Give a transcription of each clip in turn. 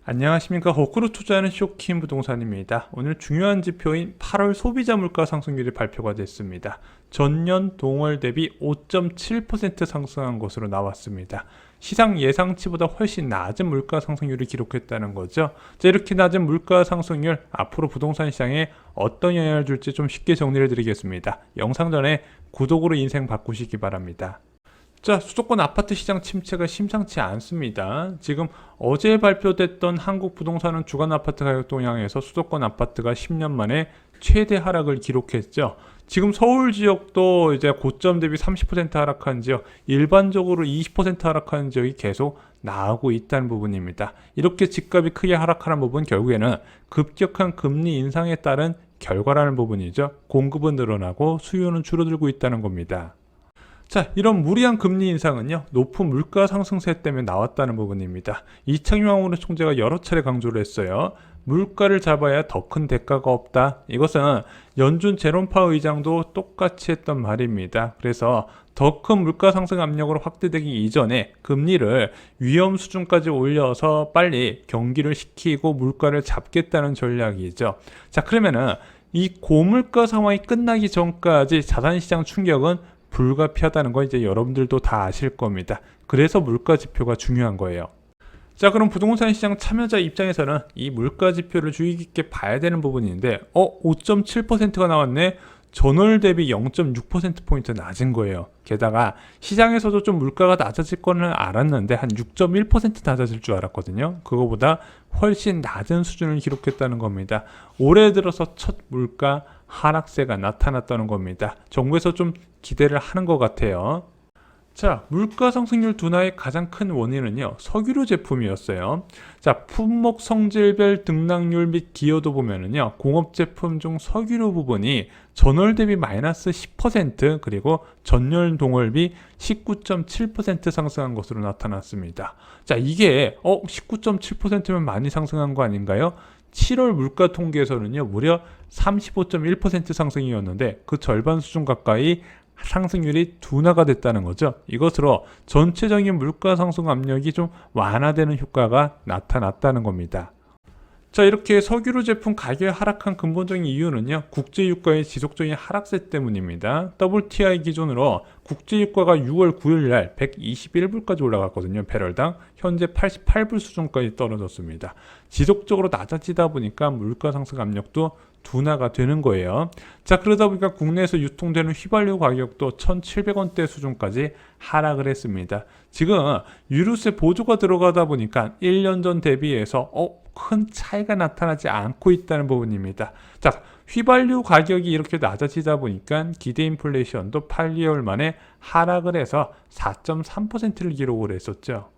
안녕하십니까. 거꾸로 투자하는 쇼킹 부동산입니다. 오늘 중요한 지표인 8월 소비자 물가 상승률이 발표가 됐습니다. 전년 동월 대비 5.7% 상승한 것으로 나왔습니다. 시장 예상치보다 훨씬 낮은 물가 상승률을 기록했다는 거죠. 자, 이렇게 낮은 물가 상승률 앞으로 부동산 시장에 어떤 영향을 줄지 좀 쉽게 정리를 드리겠습니다. 영상 전에 구독으로 인생 바꾸시기 바랍니다. 자, 수도권 아파트 시장 침체가 심상치 않습니다. 지금 어제 발표됐던 한국 부동산은 주간 아파트 가격 동향에서 수도권 아파트가 10년 만에 최대 하락을 기록했죠. 지금 서울 지역도 이제 고점 대비 30% 하락한 지역, 일반적으로 20% 하락하는 지역이 계속 나오고 있다는 부분입니다. 이렇게 집값이 크게 하락하는 부분 결국에는 급격한 금리 인상에 따른 결과라는 부분이죠. 공급은 늘어나고 수요는 줄어들고 있다는 겁니다. 자, 이런 무리한 금리 인상은요, 높은 물가 상승세 때문에 나왔다는 부분입니다. 이창용 총재가 여러 차례 강조를 했어요. 물가를 잡아야 더 큰 대가가 없다. 이것은 연준 제롬 파월 의장도 똑같이 했던 말입니다. 그래서 더 큰 물가 상승 압력으로 확대되기 이전에 금리를 위험 수준까지 올려서 빨리 경기를 식히고 물가를 잡겠다는 전략이죠. 자, 그러면은 이 고물가 상황이 끝나기 전까지 자산시장 충격은 불가피하다는 거 이제 여러분들도 다 아실 겁니다. 그래서 물가 지표가 중요한 거예요. 자, 그럼 부동산 시장 참여자 입장에서는 이 물가 지표를 주의 깊게 봐야 되는 부분인데 5.7%가 나왔네. 전월 대비 0.6%포인트 낮은 거예요. 게다가 시장에서도 좀 물가가 낮아질 거는 알았는데 한 6.1% 낮아질 줄 알았거든요. 그거보다 훨씬 낮은 수준을 기록했다는 겁니다. 올해 들어서 첫 물가 하락세가 나타났다는 겁니다. 정부에서 좀 기대를 하는 것 같아요. 자, 물가 상승률 둔화의 가장 큰 원인은요, 석유류 제품이었어요. 자, 품목 성질별 등락률 및 기여도 보면은요, 공업 제품 중 석유류 부분이 전월 대비 마이너스 10% 그리고 전년 동월비 19.7% 상승한 것으로 나타났습니다. 자, 이게 19.7%면 많이 상승한 거 아닌가요? 7월 물가 통계에서는요, 무려 35.1% 상승이었는데 그 절반 수준 가까이 상승률이 둔화가 됐다는 거죠. 이것으로 전체적인 물가 상승 압력이 좀 완화되는 효과가 나타났다는 겁니다. 자, 이렇게 석유류 제품 가격이 하락한 근본적인 이유는요, 국제유가의 지속적인 하락세 때문입니다. WTI 기준으로 국제유가가 6월 9일 날 121불까지 올라갔거든요. 배럴당. 현재 88불 수준까지 떨어졌습니다. 지속적으로 낮아지다 보니까 물가 상승 압력도 둔화가 되는 거예요. 자, 그러다 보니까 국내에서 유통되는 휘발유 가격도 1,700원대 수준까지 하락을 했습니다. 지금 유류세 보조가 들어가다 보니까 1년 전 대비해서 큰 차이가 나타나지 않고 있다는 부분입니다. 자, 휘발유 가격이 이렇게 낮아지다 보니까 기대 인플레이션도 8개월 만에 하락을 해서 4.3%를 기록을 했었죠.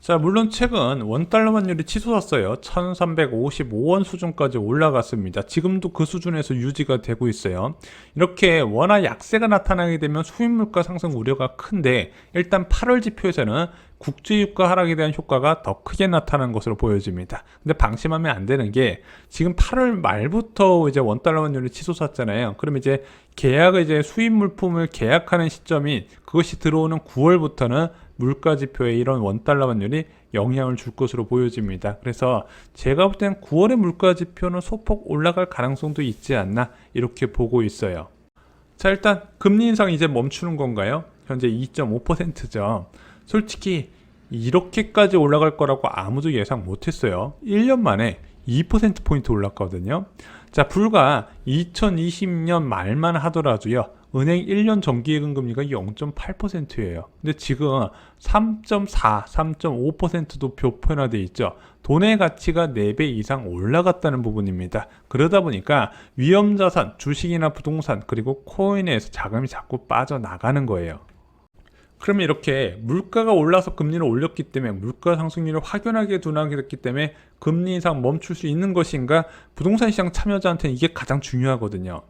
자, 물론 최근 원달러 환율이 치솟았어요. 1355원 수준까지 올라갔습니다. 지금도 그 수준에서 유지가 되고 있어요. 이렇게 원화 약세가 나타나게 되면 수입물가 상승 우려가 큰데, 일단 8월 지표에서는 국제유가 하락에 대한 효과가 더 크게 나타난 것으로 보여집니다. 근데 방심하면 안 되는 게, 지금 8월 말부터 이제 원달러 환율이 치솟았잖아요. 그러면 이제 계약을 이제 수입 물품을 계약하는 시점인 그것이 들어오는 9월부터는 물가 지표에 이런 원달러 환율이 영향을 줄 것으로 보여집니다. 그래서 제가 볼 때는 9월의 물가 지표는 소폭 올라갈 가능성도 있지 않나 이렇게 보고 있어요. 자, 일단 금리 인상 이제 멈추는 건가요? 현재 2.5%죠. 솔직히 이렇게까지 올라갈 거라고 아무도 예상 못했어요. 1년 만에 2%포인트 올랐거든요. 자, 불과 2020년 말만 하더라도요, 은행 1년 정기예금 금리가 0.8%예요. 근데 지금 3.4, 3.5%도 표현화되어 있죠. 돈의 가치가 4배 이상 올라갔다는 부분입니다. 그러다 보니까 위험자산, 주식이나 부동산, 그리고 코인에서 자금이 자꾸 빠져나가는 거예요. 그러면 이렇게 물가가 올라서 금리를 올렸기 때문에 물가 상승률이 확연하게 둔화하게 됐기 때문에 금리 인상 멈출 수 있는 것인가? 부동산 시장 참여자한테는 이게 가장 중요하거든요.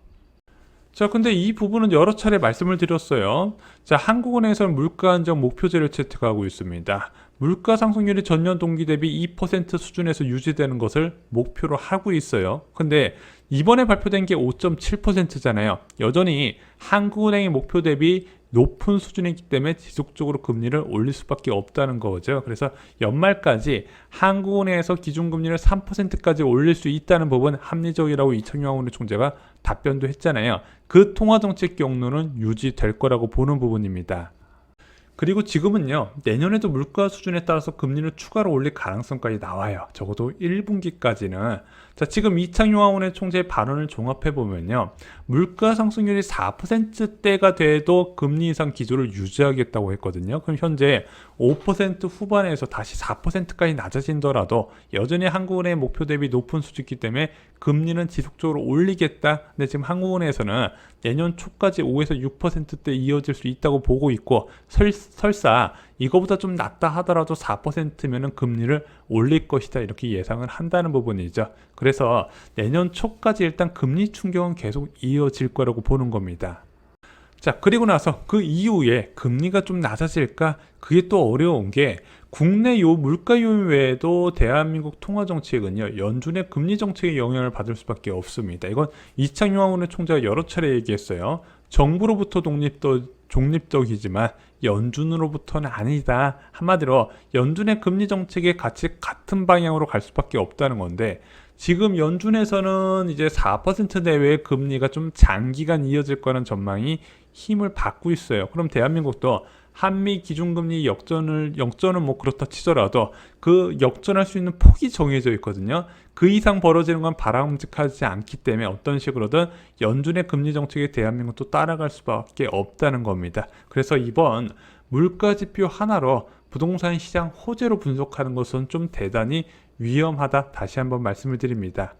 자, 근데 이 부분은 여러 차례 말씀을 드렸어요. 자, 한국은행에서는 물가 안정 목표제를 채택하고 있습니다. 물가 상승률이 전년 동기 대비 2% 수준에서 유지되는 것을 목표로 하고 있어요. 근데 이번에 발표된 게 5.7%잖아요. 여전히 한국은행의 목표 대비 높은 수준이기 때문에 지속적으로 금리를 올릴 수밖에 없다는 거죠. 그래서 연말까지 한국은행에서 기준금리를 3%까지 올릴 수 있다는 부분 합리적이라고 이창용 의원 총재가 답변도 했잖아요. 그 통화정책 경로는 유지될 거라고 보는 부분입니다. 그리고 지금은요, 내년에도 물가 수준에 따라서 금리를 추가로 올릴 가능성까지 나와요. 적어도 1분기까지는. 자, 지금 이창용 의원 총재의 발언을 종합해보면요, 물가 상승률이 4%대가 돼도 금리 인상 기조를 유지하겠다고 했거든요. 그럼 현재 5% 후반에서 다시 4%까지 낮아진더라도 여전히 한국은행의 목표 대비 높은 수준이기 때문에 금리는 지속적으로 올리겠다. 근데 지금 한국은행에서는 내년 초까지 5에서 6%대 이어질 수 있다고 보고 있고, 설사 이거보다 좀 낮다 하더라도 4%면은 금리를 올릴 것이다 이렇게 예상을 한다는 부분이죠. 그래서 내년 초까지 일단 금리 충격은 계속 이어질 거라고 보는 겁니다. 자, 그리고 나서 그 이후에 금리가 좀 낮아질까? 그게 또 어려운 게 국내 물가 요인 외에도 대한민국 통화 정책은요, 연준의 금리 정책에 영향을 받을 수밖에 없습니다. 이건 이창용 의원 총재가 여러 차례 얘기했어요. 정부로부터 중립적이지만 연준으로부터는 아니다. 한마디로 연준의 금리 정책의 같은 방향으로 갈 수밖에 없다는 건데, 지금 연준에서는 이제 4% 내외의 금리가 좀 장기간 이어질 거라는 전망이 힘을 받고 있어요. 그럼 대한민국도 한미 기준금리 역전은 뭐 그렇다 치더라도 그 역전할 수 있는 폭이 정해져 있거든요. 그 이상 벌어지는 건 바람직하지 않기 때문에 어떤 식으로든 연준의 금리 정책에 대한민국도 따라갈 수밖에 없다는 겁니다. 그래서 이번 물가지표 하나로 부동산 시장 호재로 분석하는 것은 좀 대단히 위험하다, 다시 한번 말씀을 드립니다.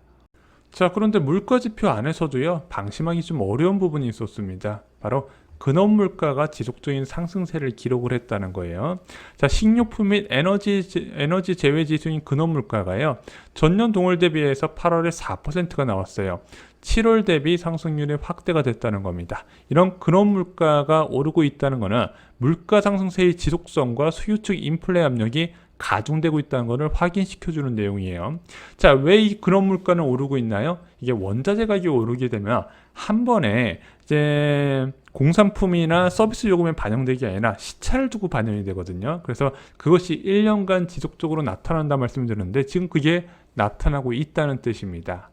자, 그런데 물가지표 안에서도요, 방심하기 좀 어려운 부분이 있었습니다. 바로 근원 물가가 지속적인 상승세를 기록을 했다는 거예요. 자, 식료품 및 에너지 제외 지수인 근원 물가가요, 전년 동월 대비해서 8월에 4%가 나왔어요. 7월 대비 상승률이 확대가 됐다는 겁니다. 이런 근원 물가가 오르고 있다는 것은 물가 상승세의 지속성과 수요 측 인플레 압력이 가중되고 있다는 것을 확인시켜주는 내용이에요. 자, 왜 이 근원 물가는 오르고 있나요? 이게 원자재 가격이 오르게 되면 한 번에 이제 공산품이나 서비스 요금에 반영되기 아니라 시차를 두고 반영이 되거든요. 그래서 그것이 1년간 지속적으로 나타난다 말씀드렸는데 지금 그게 나타나고 있다는 뜻입니다.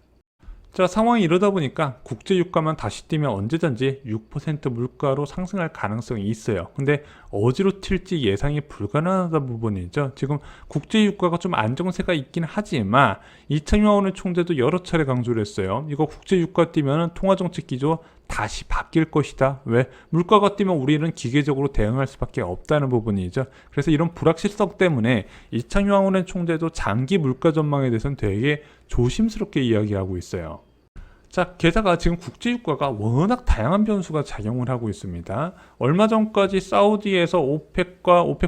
자, 상황이 이러다 보니까 국제유가만 다시 뛰면 언제든지 6% 물가로 상승할 가능성이 있어요. 근데 어디로 튈지 예상이 불가능하다 부분이죠. 지금 국제유가가 좀 안정세가 있긴 하지만 이창용 의원 총재도 여러 차례 강조를 했어요. 이거 국제유가 뛰면 통화정책 기조 다시 바뀔 것이다. 왜? 물가가 뛰면 우리는 기계적으로 대응할 수밖에 없다는 부분이죠. 그래서 이런 불확실성 때문에 이창용 의원 총재도 장기 물가 전망에 대해서는 되게 조심스럽게 이야기하고 있어요. 자, 게다가 지금 국제유가가 워낙 다양한 변수가 작용을 하고 있습니다. 얼마 전까지 사우디에서 오펙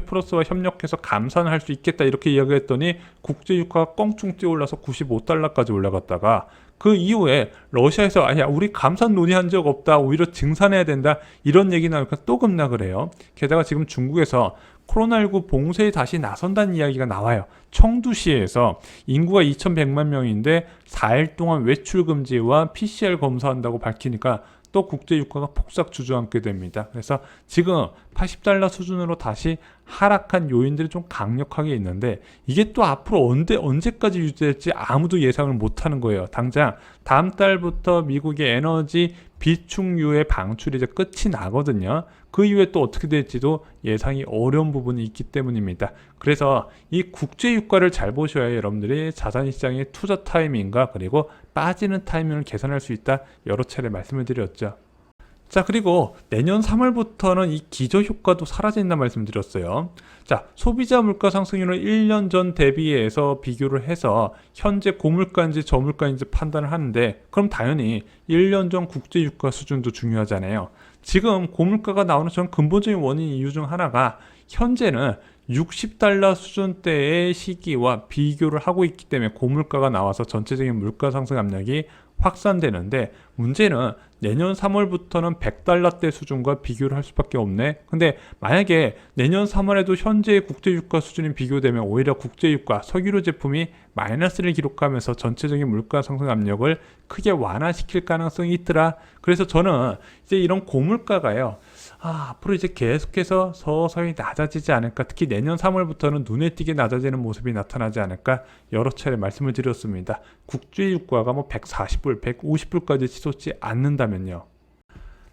플러스와 협력해서 감산할 수 있겠다 이렇게 이야기했더니 국제유가가 껑충 뛰어올라서 95달러까지 올라갔다가 그 이후에 러시아에서 아니야 우리 감산 논의한 적 없다, 오히려 증산해야 된다 이런 얘기 나오니까 또 급락을 해요. 게다가 지금 중국에서 코로나19 봉쇄에 다시 나선다는 이야기가 나와요. 청두시에서 인구가 2100만 명인데 4일 동안 외출 금지와 PCR 검사한다고 밝히니까 또 국제유가가 폭삭 주저앉게 됩니다. 그래서 지금 80달러 수준으로 다시 하락한 요인들이 좀 강력하게 있는데 이게 또 앞으로 언제까지 유지될지 아무도 예상을 못하는 거예요. 당장 다음 달부터 미국의 에너지 비축유의 방출이 이제 끝이 나거든요. 그 이후에 또 어떻게 될지도 예상이 어려운 부분이 있기 때문입니다. 그래서 이 국제유가를 잘 보셔야 여러분들이 자산시장의 투자 타이밍과 그리고 빠지는 타이밍을 계산할 수 있다 여러 차례 말씀을 드렸죠. 자, 그리고 내년 3월부터는 이 기저효과도 사라진다 말씀드렸어요. 자, 소비자 물가 상승률을 1년 전 대비해서 비교를 해서 현재 고물가인지 저물가인지 판단을 하는데 그럼 당연히 1년 전 국제유가 수준도 중요하잖아요. 지금 고물가가 나오는 전 근본적인 원인 이유 중 하나가 현재는 60달러 수준대의 시기와 비교를 하고 있기 때문에 고물가가 나와서 전체적인 물가 상승 압력이 확산되는데, 문제는 내년 3월부터는 100달러대 수준과 비교를 할 수밖에 없네. 근데 만약에 내년 3월에도 현재의 국제유가 수준이 비교되면 오히려 국제유가, 석유류 제품이 마이너스를 기록하면서 전체적인 물가 상승 압력을 크게 완화시킬 가능성이 있더라. 그래서 저는 이제 이런 고물가가요, 앞으로 이제 계속해서 서서히 낮아지지 않을까, 특히 내년 3월부터는 눈에 띄게 낮아지는 모습이 나타나지 않을까 여러 차례 말씀을 드렸습니다. 국제유가가 뭐 140불, 150불까지 치솟지 않는다면요.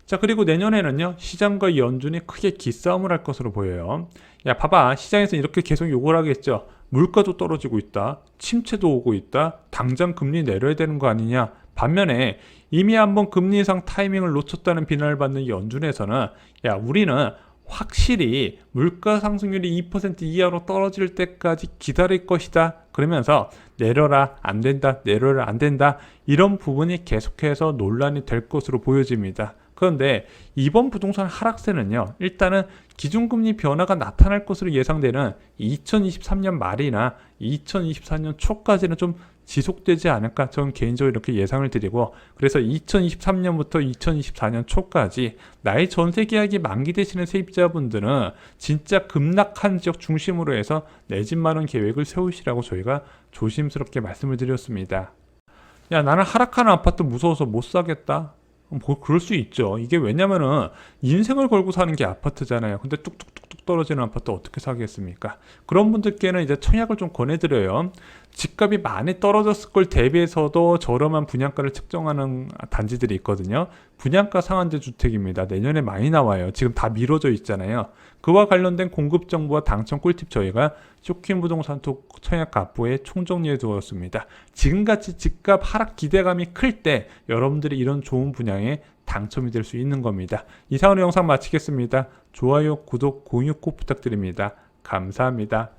자, 그리고 내년에는요, 시장과 연준이 크게 기싸움을 할 것으로 보여요. 야, 봐봐, 시장에서 이렇게 계속 욕을 하겠죠. 물가도 떨어지고 있다, 침체도 오고 있다, 당장 금리 내려야 되는 거 아니냐. 반면에 이미 한번 금리 인상 타이밍을 놓쳤다는 비난을 받는 연준에서는, 야, 우리는 확실히 물가 상승률이 2% 이하로 떨어질 때까지 기다릴 것이다, 그러면서 내려라 안 된다, 내려라 안 된다, 이런 부분이 계속해서 논란이 될 것으로 보여집니다. 그런데 이번 부동산 하락세는요, 일단은 기준금리 변화가 나타날 것으로 예상되는 2023년 말이나 2024년 초까지는 좀 지속되지 않을까, 저는 개인적으로 이렇게 예상을 드리고, 그래서 2023년부터 2024년 초까지 나의 전세 계약이 만기되시는 세입자분들은 진짜 급락한 지역 중심으로 해서 내 집 마련 계획을 세우시라고 저희가 조심스럽게 말씀을 드렸습니다. 야, 나는 하락하는 아파트 무서워서 못 사겠다, 뭐 그럴 수 있죠. 이게 왜냐면은 인생을 걸고 사는 게 아파트잖아요. 근데 뚝뚝뚝뚝 떨어지는 아파트 어떻게 사겠습니까? 그런 분들께는 이제 청약을 좀 권해드려요. 집값이 많이 떨어졌을 걸 대비해서도 저렴한 분양가를 책정하는 단지들이 있거든요. 분양가 상한제 주택입니다. 내년에 많이 나와요. 지금 다 미뤄져 있잖아요. 그와 관련된 공급 정보와 당첨 꿀팁 저희가 쇼킹 부동산 톡 청약 갑부에 총정리해 두었습니다. 지금같이 집값 하락 기대감이 클 때 여러분들이 이런 좋은 분양에 당첨이 될 수 있는 겁니다. 이상으로 영상 마치겠습니다. 좋아요, 구독, 공유 꼭 부탁드립니다. 감사합니다.